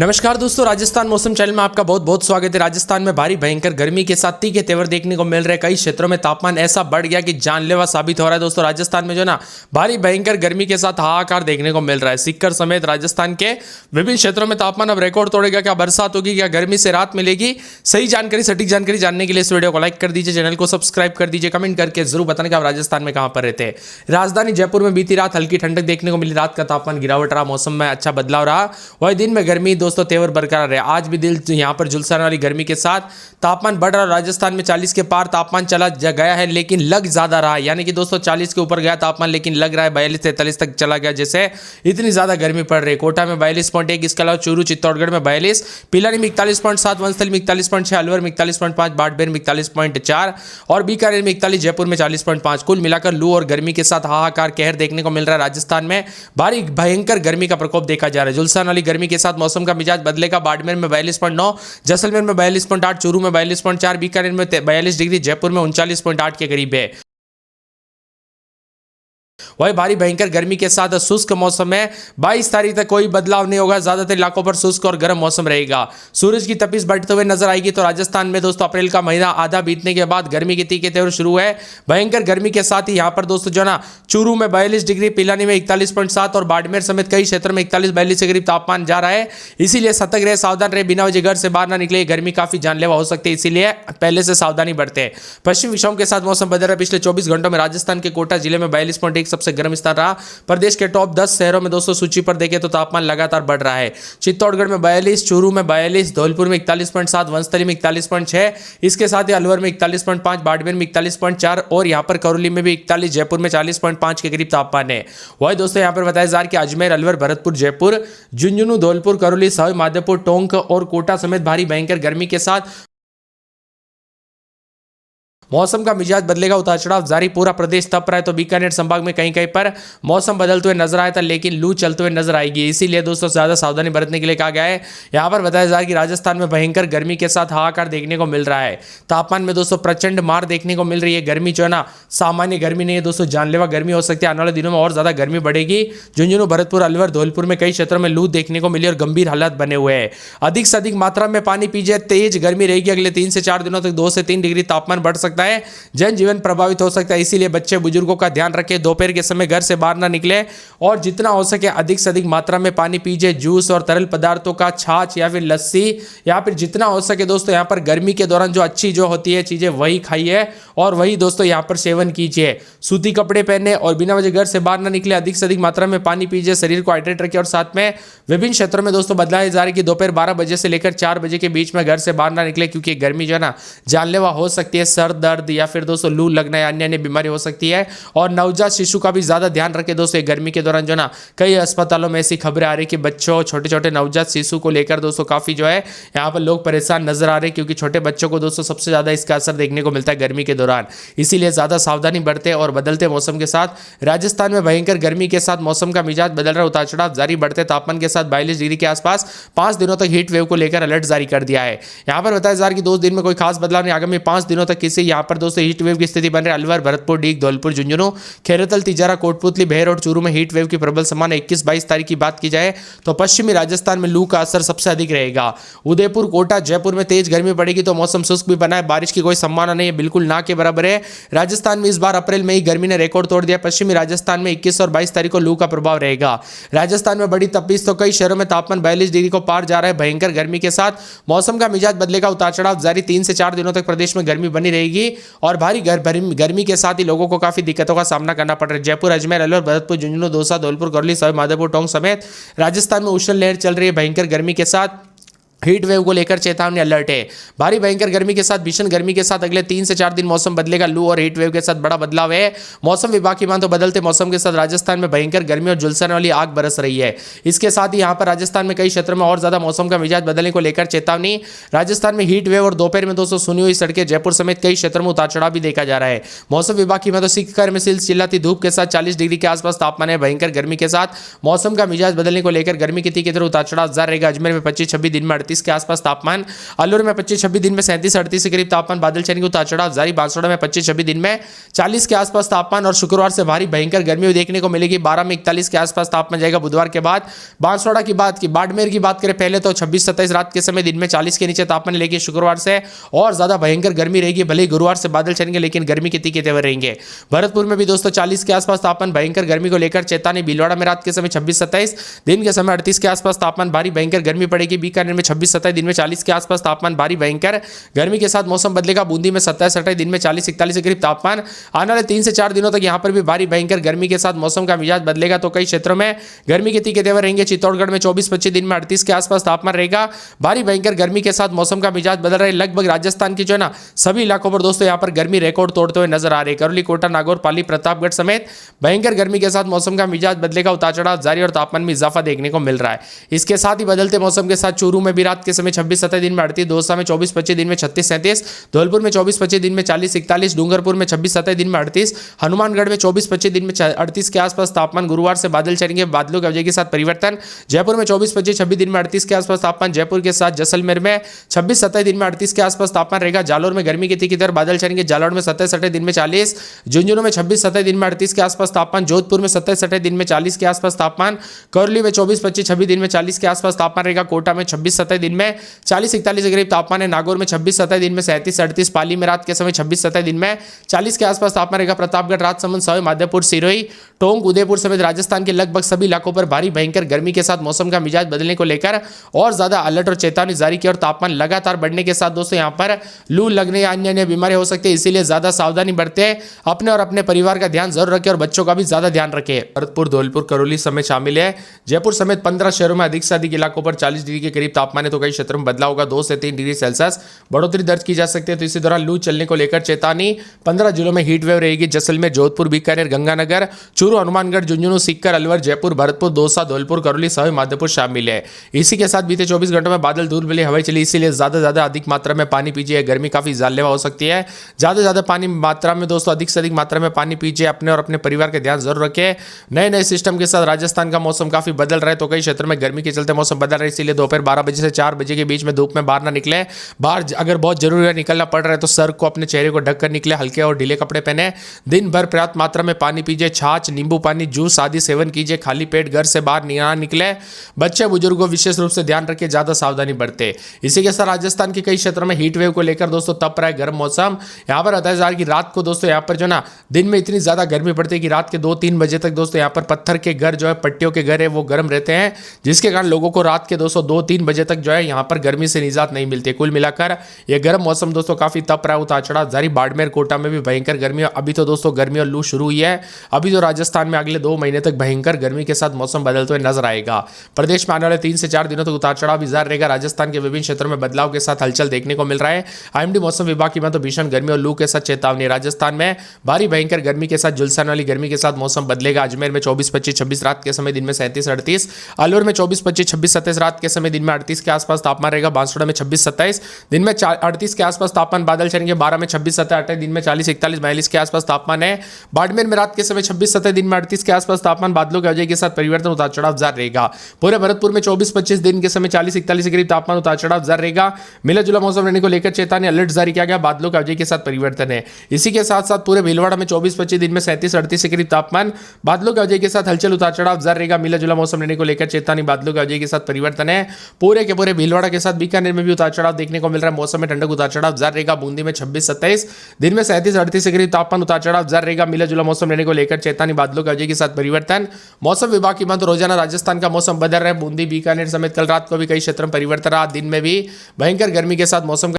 नमस्कार दोस्तों, राजस्थान मौसम चैनल में आपका बहुत बहुत स्वागत है। राजस्थान में भारी भयंकर गर्मी के साथ तीखे तेवर देखने को मिल रहे हैं। कई क्षेत्रों में तापमान ऐसा बढ़ गया कि जानलेवा साबित हो रहा है। दोस्तों राजस्थान में जो ना भारी भयंकर गर्मी के साथ हाहाकार देखने को मिल रहा है। सीकर समेत राजस्थान के विभिन्न क्षेत्रों में तापमान अब रिकॉर्ड तोड़ेगा। क्या बरसात होगी, क्या गर्मी से राहत मिलेगी? सही जानकारी, सटीक जानकारी जानने के लिए इस वीडियो को लाइक कर दीजिए, चैनल को सब्सक्राइब कर दीजिए, कमेंट करके जरूर बताना कि आप राजस्थान में कहां पर रहते हैं। राजधानी जयपुर में बीती रात हल्की ठंडक देखने को मिली। रात का तापमान गिरावट रहा, मौसम में अच्छा बदलाव रहा। वही दिन में गर्मी दोस्तों तेवर बरकरार है। आज भी दिल यहां पर झुलसाने वाली गर्मी के साथ तापमान बढ़ रहा है। राजस्थान में 40 के पार तापमान चला गया है, लेकिन लग ज्यादा रहा है। यानी कि दोस्तों 40 के ऊपर गया तापमान, लेकिन लग रहा है 42-43 तक चला गया। जैसे इतनी ज्यादा गर्मी पड़ रही है। कोटा में 42.1, इसके अलावा चूरू चित्तौड़गढ़ में 42, पिलानी में 41.7, वंस्थली में 41.6, अलवर में 41.5, बाड़मेर में 41.4 और बीकानेर में 41, जयपुर में 40.5। कुल मिलाकर लू और गर्मी के साथ हाहाकार कहर देखने को मिल रहा है। राजस्थान में भारी भयंकर गर्मी का प्रकोप देखा जा रहा है। झुलसान वाली गर्मी के साथ मौसम का मिजाज बदलेगा। बाड़मेर में 42.9, जैसलमेर में 42.8, चूरू में 42.4, बीकानेर में 42 डिग्री, जयपुर में 39.8 के करीब है। वही भारी भयंकर गर्मी के साथ शुष्क मौसम में 22 तारीख तक कोई बदलाव नहीं होगा। ज्यादातर इलाकों पर शुष्क और गर्म मौसम रहेगा। सूरज की तपिश बढ़ते हुए नजर आएगी। तो राजस्थान में दोस्तों अप्रैल का महीना आधा बीतने के बाद गर्मी के तीखे तेवर शुरू है। भयंकर गर्मी के साथ ही यहां पर दोस्तों जो ना चूरू में 42 डिग्री, पिलानी में 41.7 और बाड़मेर समेत कई क्षेत्रों में 41-42 के करीब तापमान जा रहा है। इसीलिए सतर्क रहे, सावधान रहे, बिना वजह घर से बाहर ना निकले। गर्मी काफी जानलेवा हो सकती है, इसीलिए पहले से सावधानी बरते। पश्चिम विक्षोभ के साथ मौसम बदल रहा है। पिछले 24 घंटों में राजस्थान के कोटा जिले में 42.1 सबसे गर्म स्थान रहा। प्रदेश के टॉप 10 शहरों में दोस्तों सूची पर देखें तो तापमान लगातार बढ़ रहा है। चित्तौड़गढ़ में 42, चूरू में 42, धौलपुर में 41.7, वंस्थली में 41.6, इसके साथ ही अलवर में 41.5, बाड़मेर में 41.4 और यहां पर करौली में भी 41, जयपुर में 40.5 के करीब तापमान है। वही दोस्तों यहां पर बताया जा रहा है कि अजमेर, अलवर, भरतपुर, जयपुर, झुंझुनू, धौलपुर, करौली, सवाई माधोपुर, टोंक और कोटा समेत भारी भयंकर गर्मी के साथ मौसम का मिजाज बदलेगा। उतार चढ़ाव जारी, पूरा प्रदेश तप रहा है। तो बीकानेर संभाग में कहीं कहीं पर मौसम बदलते हुए नजर आया था, लेकिन लू चलते हुए नजर आएगी। इसीलिए दोस्तों ज्यादा सावधानी बरतने के लिए कहा गया है। यहां पर बताया जा रहा है कि राजस्थान में भयंकर गर्मी के साथ हाहाकार देखने को मिल रहा है। तापमान में दोस्तों प्रचंड मार देखने को मिल रही है। गर्मी जो है ना सामान्य गर्मी नहीं है दोस्तों, जानलेवा गर्मी हो सकती है। आने वाले दिनों में और ज्यादा गर्मी बढ़ेगी। झुंझुनू, भरतपुर, अलवर, धौलपुर में कई क्षेत्रों में लू देखने को मिली और गंभीर हालात बने हुए हैं। अधिक से अधिक मात्रा में पानी पीजिए। तेज गर्मी रहेगी। अगले 3 से 4 दिनों तक 2 से 3 डिग्री तापमान बढ़ सकता है। जीवन प्रभावित हो सकता है। इसीलिए बच्चे बुजुर्गों का ध्यान रखें। दोपहर के समय घर से बाहर ना निकले और जितना हो सके अधिक से अधिक मात्रा में पानी पीजिए। जूस और तरल पदार्थों का, छाछ या फिर लस्सी या फिर जितना हो सके दोस्तों यहाँ पर गर्मी के दौरान जो अच्छी जो होती है चीजें वही खाइए और वही दोस्तों यहाँ पर सेवन कीजिए। सूती कपड़े पहने और बिना वजह घर से बाहर ना निकले। अधिक से अधिक मात्रा में पानी पीजिए, शरीर को हाइड्रेट रखिए। और साथ में विभिन्न क्षेत्रों में दोस्तों बदलाव जा रहा है कि दोपहर 12 बजे से लेकर 4 बजे के बीच में घर से बाहर ना निकले, क्योंकि गर्मी जो है ना जानलेवा हो सकती है। सर दर्द या फिर दोस्तों लू लगना या अन्य बीमारी हो सकती है। और नवजात शिशु का भी ज्यादा ध्यान रखें दोस्तों। गर्मी के दौरान जो ना कई अस्पतालों में ऐसी खबरें आ रही कि बच्चों, छोटे छोटे नवजात शिशु को लेकर दोस्तों काफी जो है यहाँ पर लोग परेशान नजर आ रहे हैं, क्योंकि छोटे बच्चों को दोस्तों सबसे ज्यादा इसका असर देखने को मिलता है गर्मी के दौरान। इसीलिए ज्यादा सावधानी बरते। और बदलते मौसम के साथ राजस्थान में भयंकर गर्मी के साथ मौसम का मिजाज बदल रहा है। उतार चढ़ाव जारी, बढ़ते तापमान के साथ 42 डिग्री के आसपास 5 दिनों तक हीट वेव को लेकर अलर्ट जारी कर दिया है। यहाँ पर बताया जा रहा है कि 2 दिन में कोई खास बदलाव नहीं। आगामी 5 दिनों तक किसी यहाँ पर दोस्तों हीट वेव की स्थिति बन रही है। अलवर, भरतपुर, डीग, धौलपुर, झुंझुनू, खेरतल, तिजारा, कोटपुतली, बेहर और चूरू में हीट वेव की प्रबल संभावना। 21-22 तारीख की बात की जाए तो पश्चिमी राजस्थान में लू का असर सबसे अधिक रहेगा। उदयपुर, कोटा, जयपुर में तेज गर्मी पड़ेगी। तो मौसम शुष्क भी बना है। बारिश की कोई संभावना नहीं है, बिल्कुल ना के बराबर है। राजस्थान में इस बार अप्रैल में ही गर्मी ने रिकॉर्ड तोड़ दिया। पश्चिमी राजस्थान में 21 और 22 तारीख को लू का प्रभाव रहेगा। राजस्थान में बड़ी तपिश, तो कई शहरों में तापमान 42 डिग्री को पार जा रहा है। भयंकर गर्मी के साथ मौसम का मिजाज बदलेगा। उतार चढ़ाव जारी, 3 से 4 दिनों तक प्रदेश में गर्मी बनी रहेगी और भारी गर्मी के साथ ही लोगों को काफी दिक्कतों का सामना करना पड़ रहा है। जयपुर, अजमेर, अलवर, भरतपुर, झुंझुनू, दौसा, धौलपुर, करौली, सवाई माधोपुर, टोंक समेत राजस्थान में उष्ण लहर चल रही है। भयंकर गर्मी के साथ हीट वेव को लेकर चेतावनी अलर्ट है। भारी भयंकर गर्मी के साथ, भीषण गर्मी के साथ अगले 3 से 4 दिन मौसम बदलेगा। लू और हीट वेव के साथ बड़ा बदलाव है। मौसम विभाग की मान तो बदलते मौसम के साथ राजस्थान में भयंकर गर्मी और झुलसाने वाली आग बरस रही है। इसके साथ ही यहां पर राजस्थान में कई क्षेत्रों में और ज्यादा मौसम का मिजाज बदलने को लेकर चेतावनी। राजस्थान में हीट वेव और दोपहर में दोस्तों सुनी हुई सड़कें, जयपुर समेत कई क्षेत्रों में उतार चढ़ाव भी देखा जा रहा है। मौसम विभाग की मान तो सीकर में चिल्लाती धूप के साथ 40 डिग्री के आसपास तापमान है। भयंकर गर्मी के साथ मौसम का मिजाज बदलने को लेकर गर्मी की तीखी तरह उतार चढ़ाव जारी रहेगा। अजमेर में 25-26, दिन में 38 के आसपास तापमान। अलवर में 25-26 दिन में 37-38 के करीब तापमान, बादल छाने के उतार चढ़ाव जारी। बांसवाड़ा में 25-26 दिन में 40 के आसपास तापमान और शुक्रवार से भारी भयंकर गर्मी देखने को मिलेगी। 12 में 41 के आसपास तापमान जाएगा बुधवार के बाद। बांसवाड़ा की बात की, बाड़मेर की बात करें पहले तो 26-27 रात के समय दिन में 40 के नीचे तापमान, लेकिन शुक्रवार से और ज्यादा भयंकर गर्मी रहेगी। भले ही गुरुवार से बादल छाएंगे लेकिन गर्मी के तीखे तेवर रहेंगे। भरतपुर में भी दोस्तों 40 के आसपास तापमान, भयंकर गर्मी को लेकर चेतावनी। भीलवाड़ा में रात के समय 26-27 दिन के समय 38 के आसपास तापमान, भारी भयंकर गर्मी पड़ेगी। बीकानेर में 26-27 दिन में 40 के आसपास तापमान, भारी भयंकर गर्मी के साथ मौसम बदलेगा। बूंदी में 27-28 दिन में 40-41 के करीब तापमान। आने वाले 3 से 4 दिनों तक यहां पर भी भारी भयंकर गर्मी के साथ मौसम का मिजाज बदलेगा, तो कई क्षेत्रों में गर्मी के तीखे तेवर रहेंगे। चित्तौड़गढ़ में 24-25 दिन में 38 के आसपास तापमान रहेगा। भारी भयंकर गर्मी के साथ मौसम का मिजाज बदल रहा है। लगभग राजस्थान की जो है ना सभी इलाकों पर दोस्तों यहां पर गर्मी रिकॉर्ड तोड़ते हुए नजर आ रही है। करौली, कोटा, नागौर, पाली, प्रतापगढ़ समेत भयंकर गर्मी के साथ मौसम का मिजाज बदलेगा। उतार चढ़ाव जारी और तापमान में इजाफा देखने को मिल रहा है। इसके साथ ही बदलते मौसम के साथ चूरू में भी रात के समय 26-27 दिन में 38, दौसा में 24-25 दिन में 36-37, धौलपुर में 24-25 दिन में 40-41, डूंगरपुर में 26-27 दिन में 38, हनुमानगढ़ में 24-25 दिन में 38 के आसपास तापमान। गुरुवार से बादल छाएंगे, बादलों की वजह के साथ परिवर्तन। जयपुर में 24-25-26 दिन में 38 के आसपास तापमान, जयपुर के साथ जैसलमेर में 26-27 दिन में 38 के आसपास तापमान रहेगा। जालोर में गर्मी की तीखी तरह बादल छाएंगे, जालोर में 27-28 दिन में 40, झुंझुनू में 26-27 दिन में 38 के आसपास तापमान, जोधपुर में 27-28 दिन में 40 के आसपास तापमान, करौली में 24-25-26 दिन में 40 के आसपास तापमान रहेगा। कोटा में 26-27 दिन में 40-41 के करीब तापमान है। नागौर में 26-27 दिन में 37-38, पाली में रात के समय 26-27 दिन में 40 के आसपास तापमान रहेगा। प्रतापगढ़, राजसमंद, सवाई माधोपुर, सिरोही, टोंक, उदयपुर समेत राजस्थान के लगभग सभी इलाकों पर भारी भयंकर गर्मी के साथ मौसम का मिजाज बदलने को लेकर और ज्यादा अलर्ट और चेतावनी जारी की और तापमान लगातार बढ़ने के साथ दोस्तों यहां पर लू लगने या अन्य बीमारी हो सकती है, इसीलिए ज्यादा सावधानी बरते, अपने और अपने परिवार का ध्यान जरूर रखें और बच्चों का भी ज्यादा ध्यान रखें। भरतपुर, धौलपुर, करौली समेत शामिल है। जयपुर समेत 15 शहरों में अधिक से अधिक इलाकों पर 40 डिग्री के करीब तापमान है, तो कई क्षेत्रों में बदलाव होगा। 2 से 3 डिग्री सेल्सियस बढ़ोतरी दर्ज की जा सकती है। तो इसी दौरान लू चलने को लेकर चेतावनी। 15 जिलों में हीट वेव रहेगी। जैसलमेर, जोधपुर, बीकानेर, गंगानगर, चूरू, हनुमानगढ़, झुंझुनू, सीकर, अलवर, जयपुर, भरतपुर, दौसा, धौलपुर, करौली, सवाई माधोपुर शामिल है। इसी के साथ बीते 24 घंटों में बादल दूर मिले, हवाएं चली, इसीलिए ज्यादा अधिक मात्रा में पानी पीजिए। गर्मी काफी जानलेवा हो सकती है। ज्यादा पानी मात्रा में दोस्तों अधिक से अधिक मात्रा में पानी पीजिए। अपने और अपने परिवार का ध्यान जरूर रखें। नए सिस्टम के साथ राजस्थान का मौसम काफी बदल रहा है, तो कई क्षेत्रों में गर्मी के चलते मौसम बदल रहा है, इसीलिए दोपहर 12 बजे से 4 बजे के बीच में धूप में बाहर ना निकले। बाहर अगर बहुत जरूरी है, निकलना पड़ रहा है, तो सर को, अपने चेहरे को ढककर निकले। हल्के और ढीले कपड़े पहने। दिन भर पर्याप्त मात्रा में पानी पीजिए। छाछ, नींबू पानी, जूस आदि सेवन कीजिए। खाली पेट घर से बाहर ना निकले। बच्चे बुजुर्गों विशेष रूप से ध्यान रखिए, ज्यादा सावधानी बरते। इसी के साथ राजस्थान के कई क्षेत्रों में हीट वेव को लेकर दोस्तों तप रहा है गर्म मौसम। यहाँ पर बताया जा रहा है कि रात को दोस्तों यहाँ पर जो ना दिन में इतनी ज्यादा गर्मी पड़ती है कि रात के 2-3 बजे तक दोस्तों यहाँ पर पत्थर के घर जो है, पट्टियों के घर है, वो गर्म रहते हैं, जिसके कारण लोगों को रात के दोस्तों 2-3 बजे तक जो है यहाँ पर गर्मी से निजात नहीं मिलती। कुल मिलाकर यह गर्म मौसम दोस्तों काफी तप रहा है, उतार चढ़ाव जारी। बाड़मेर, कोटा में भी भयंकर गर्मी है। अभी तो दोस्तों गर्मी और लू शुरू हुई है। अभी तो राजस्थान में अगले 2 महीने तक भयंकर गर्मी के साथ मौसम बदलते हुए नजर आएगा। प्रदेश में आने वाले 3 से 4 दिनों तक उतार चढ़ाव जारी रहेगा। राजस्थान के विभिन्न क्षेत्रों में बदलाव के साथ हलचल देखने को मिल रहा है। आईएमडी मौसम विभाग की तो भीषण गर्मी और लू के साथ चेतावनी। राजस्थान में भारी भयंकर गर्मी के साथ झुलसाने वाली गर्मी के साथ मौसम बदलेगा। अजमेर में 24-25-26 रात के समय दिन में 37-38, अलवर में 24-25-26-27 रात के समय दिन में 38 के आसपास तापमान रहेगा। बांसवाड़ा में 26-27 दिन में 38 के आसपास तापमान, बादल छाएंगे। 12 में 26-27 दिन में 40-41-42 के आसपास तापमान है। बाड़मेर में रात के समय 26-27 दिन में 38 के आसपास तापमान, बादलों की वजह के साथ परिवर्तन, उतार चढ़ाव जारी रहेगा। पूरे भरतपुर में 24-25 दिन के समय 40-41 के करीब तापमान, उतार चढ़ाव जारी रहेगा। मिला जुला मौसम रहने को लेकर चेतावनी, अलर्ट जारी किया गया। बादलों की वजह के साथ परिवर्तन है। इसी के साथ साथ पूरे भीलवाड़ा में 24-25 दिन में 37-38 के करीब तापमान, बादलों की वजह के साथ हलचल, उतार चढ़ाव जारी रहेगा। मिला जुला मौसम रहने को लेकर चेतावनी, बादलों की वजह के साथ परिवर्तन है। पूरे के पूरे भीलवाड़ा के साथ बीकानेर में भी उतार चढ़ाव देखने को मिल रहा है। मौसम में ठंडक, उतार चढ़ाव जारी रहेगा। बूंदी में 26-27 दिन में 37-38 के करीब तापमान, उतार चढ़ाव जारी रहेगा। मिला जुला मौसम रहने को लेकर चेतावनी, बादलों की वजह के साथ परिवर्तन। मौसम विभाग की मानो रोजाना राजस्थान का मौसम बदल रहा है। बूंदी, बीकानेर समेत कल रात को भी कई क्षेत्रों में परिवर्तन रहा। दिन में भी भयंकर गर्मी के साथ मौसम